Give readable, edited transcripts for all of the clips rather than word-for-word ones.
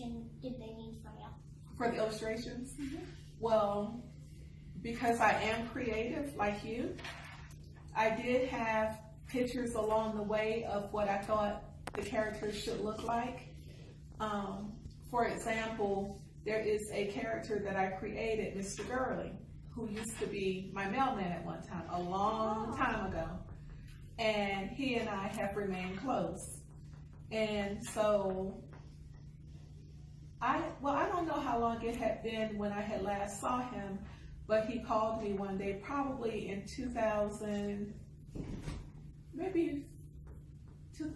illustration did they need from you? For the illustrations? Mm-hmm. Well, because I am creative like you, I did have pictures along the way of what I thought the characters should look like. For example, there is a character that I created, Mr. Gurley, who used to be my mailman at one time, a long time ago. And he and I have remained close. And so, I don't know how long it had been when I had last saw him, but he called me one day, probably in 2000, maybe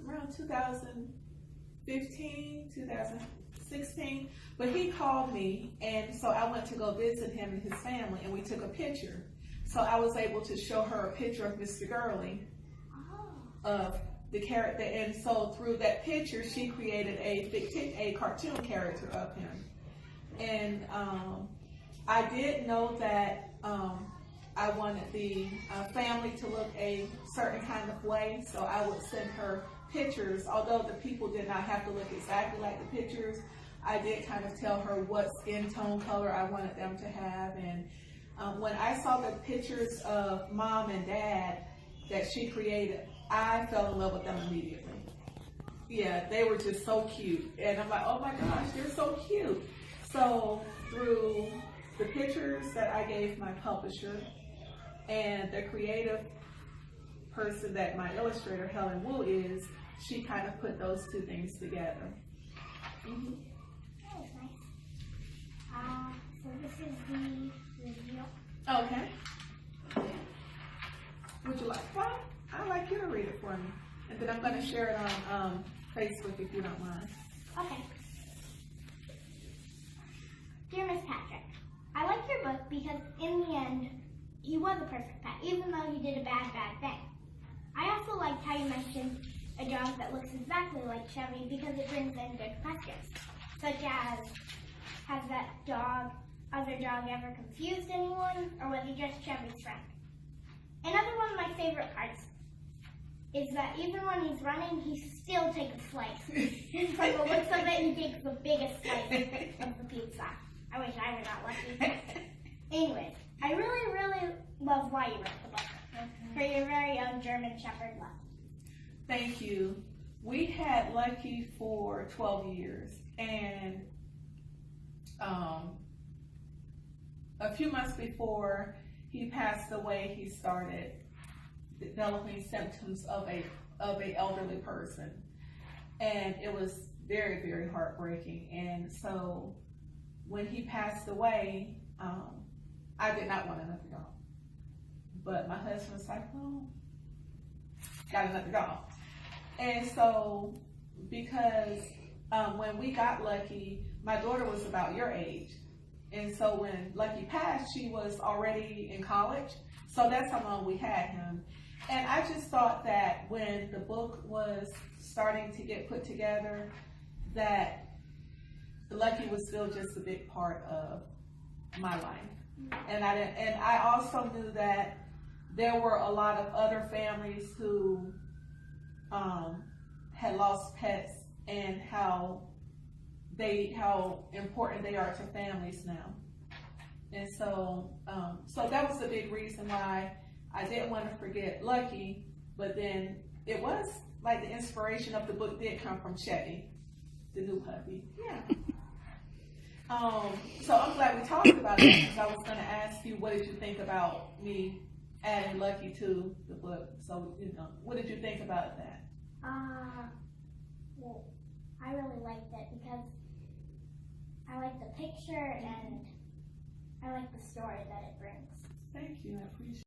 around 2015, 2016, but he called me, and so I went to go visit him and his family, and we took a picture. So I was able to show her a picture of Mr. Gurley, of the character, and so through that picture, she created a cartoon character of him. And I did know that I wanted the family to look a certain kind of way, so I would send her pictures. Although the people did not have to look exactly like the pictures, I did kind of tell her what skin tone color I wanted them to have. And when I saw the pictures of Mom and Dad that she created, I fell in love with them immediately. Yeah, they were just so cute. And I'm like, oh my gosh, they're so cute. So through the pictures that I gave my publisher and the creative person that my illustrator, Helen Wu, is, she kind of put those two things together. Mm-hmm. That was nice. So this is the review. Okay. Would you like that? I'd like you to read it for me. And then I'm going to share it on Facebook if you don't mind. Okay. Dear Miss Patrick, I like your book because in the end, he was a perfect pet, even though he did a bad thing. I also liked how you mentioned a dog that looks exactly like Chevy because it brings in good questions, such as, has that other dog ever confused anyone, or was he just Chevy's friend? Another one of my favorite parts is that even when he's running, he still takes a slice. From the looks of it, he takes the biggest slice of the pizza. I wish I were that lucky. Anyways, I really, really love why you wrote the book. For your very own German Shepherd love. Thank you. We had Lucky for 12 years, and a few months before he passed away, he started developing symptoms of a elderly person, and it was very, very heartbreaking. And so when he passed away, I did not want another dog, but my husband was like, "Oh, got another dog." And so because when we got Lucky, my daughter was about your age, and so when Lucky passed, she was already in college. So that's how long we had him. And I just thought that when the book was starting to get put together, that Lucky was still just a big part of my life. And I also knew that there were a lot of other families who had lost pets, and how important they are to families now. And so so that was a big reason why I didn't want to forget Lucky, but then it was like the inspiration of the book did come from Chevy, the new puppy. Yeah. So I'm glad we talked about it, because I was going to ask you, what did you think about me adding Lucky to the book? So, what did you think about that? Well, I really liked it because I like the picture and I like the story that it brings. Thank you, I appreciate it.